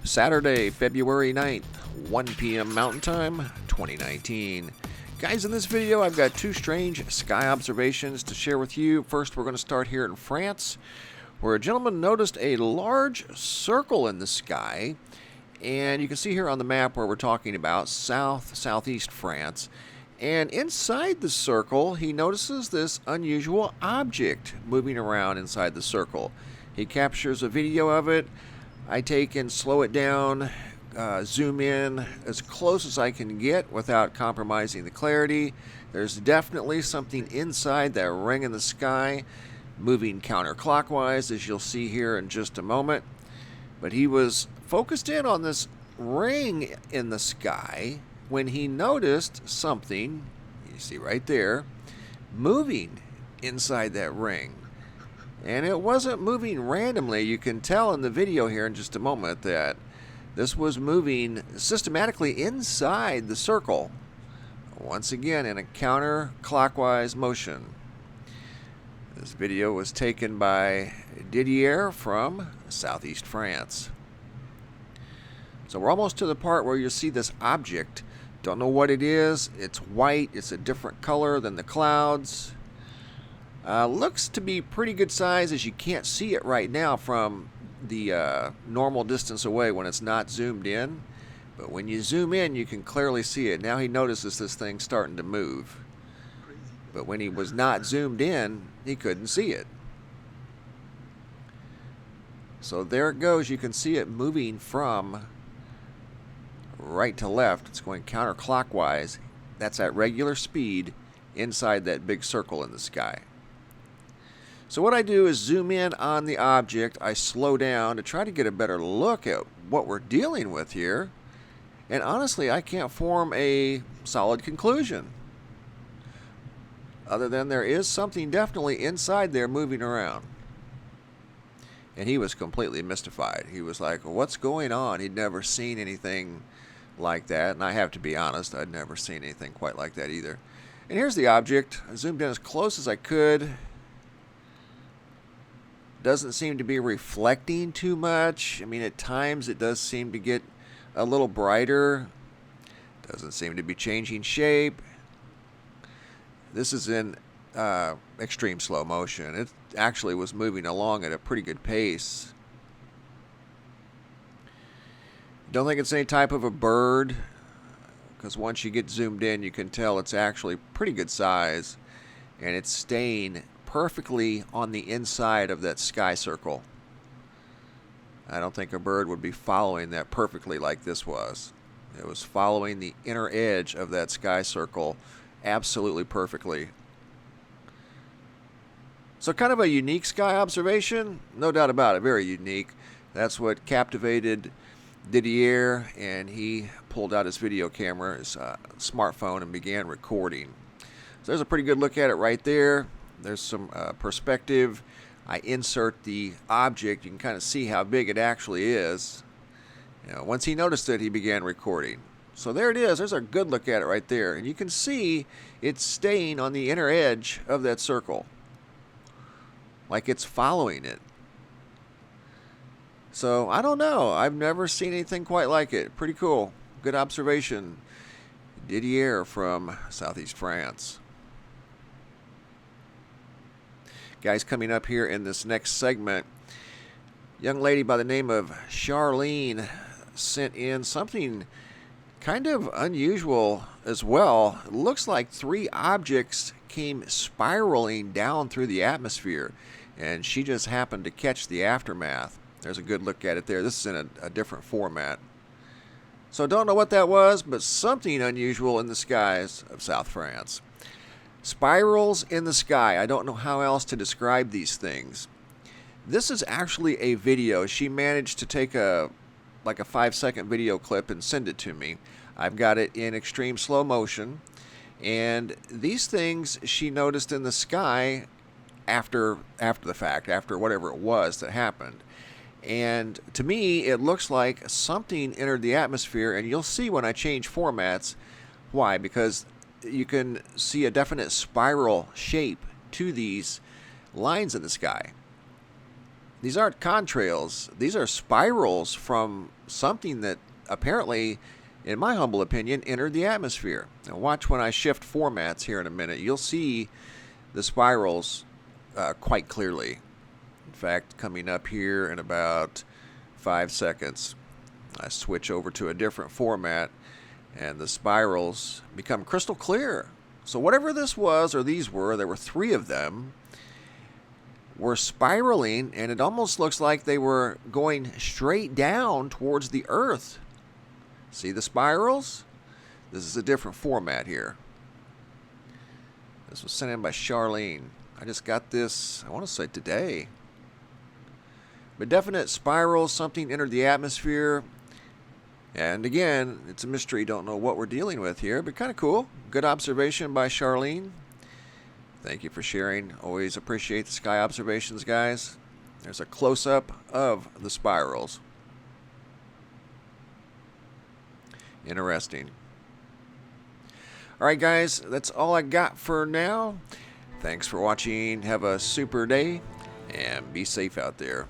Saturday, February 9th, 1 p.m. Mountain Time, 2019. Guys, in this video, I've got two strange sky observations to share with you. First, we're going to start here in France, where a gentleman noticed a large circle in the sky. And you can see here on the map where we're talking about southeast France. And inside the circle, he notices this unusual object moving around inside the circle. He captures a video of it. I take and slow it down, zoom in as close as I can get without compromising the clarity. There's definitely something inside that ring in the sky, moving counterclockwise, as you'll see here in just a moment. But he was focused in on this ring in the sky when he noticed something, you see right there, moving inside that ring. And it wasn't moving randomly. You can tell in the video here in just a moment that this was moving systematically inside the circle. Once again, in a counterclockwise motion. This video was taken by Didier from southeast France. So we're almost to the part where you see this object. Don't know what it is. It's white. It's a different color than the clouds. Looks to be pretty good size, as you can't see it right now from the normal distance away when it's not zoomed in. But when you zoom in, you can clearly see it. Now he notices this thing starting to move. But when he was not zoomed in, he couldn't see it. So there it goes. You can see it moving from right to left. It's going counterclockwise. That's at regular speed inside that big circle in the sky. So what I do is zoom in on the object. I slow down to try to get a better look at what we're dealing with here. And honestly, I can't form a solid conclusion, other than there is something definitely inside there moving around. And he was completely mystified. He was like, what's going on? He'd never seen anything like that. And I have to be honest, I'd never seen anything quite like that either. And here's the object. I zoomed in as close as I could. Doesn't seem to be reflecting too much. I mean, at times it does seem to get a little brighter. Doesn't seem to be changing shape. This is in extreme slow motion. It actually was moving along at a pretty good pace. Don't think it's any type of a bird, because once you get zoomed in, you can tell it's actually pretty good size, and it's staying perfectly on the inside of that sky circle. I don't think a bird would be following that perfectly like this was. It was following the inner edge of that sky circle absolutely perfectly. So kind of a unique sky observation, no doubt about it, very unique. That's what captivated Didier, and he pulled out his video camera, his smartphone, and began recording. So there's a pretty good look at it right there. There's some perspective. I insert the object. You can kind of see how big it actually is. Once he noticed it, he began recording. So there it is. There's a good look at it right there. And you can see it's staying on the inner edge of that circle, like it's following it. So I don't know. I've never seen anything quite like it. Pretty cool. Good observation. Didier from southeast France. Guys, coming up here in this next segment, young lady by the name of Charlene sent in something kind of unusual as well. It looks like three objects came spiraling down through the atmosphere, and she just happened to catch the aftermath. There's a good look at it there. This is in a different format. So don't know what that was, but something unusual in the skies of South France. Spirals in the sky. I don't know how else to describe these things. This is actually a video. She managed to take a 5-second video clip and send it to me. I've got it in extreme slow motion. And these things she noticed in the sky after the fact, after whatever it was that happened. And to me, it looks like something entered the atmosphere, and you'll see when I change formats why. Because you can see a definite spiral shape to these lines in the sky. These aren't contrails. These are spirals from something that apparently, in my humble opinion, entered the atmosphere. Now watch when I shift formats here in a minute. You'll see the spirals quite clearly. In fact, coming up here in about 5 seconds, I switch over to a different format and the spirals become crystal clear. So whatever this was, or these were, there were 3 of them, were spiraling, and it almost looks like they were going straight down towards the Earth. See the spirals? This is a different format here. This was sent in by Charlene. I just got this, I want to say today. But definite spirals, something entered the atmosphere. And again, it's a mystery, don't know what we're dealing with here, but kind of cool. Good observation by Charlene. Thank you for sharing. Always appreciate the sky observations, guys. There's a close-up of the spirals. Interesting. All right, guys, that's all I got for now. Thanks for watching. Have a super day, and be safe out there.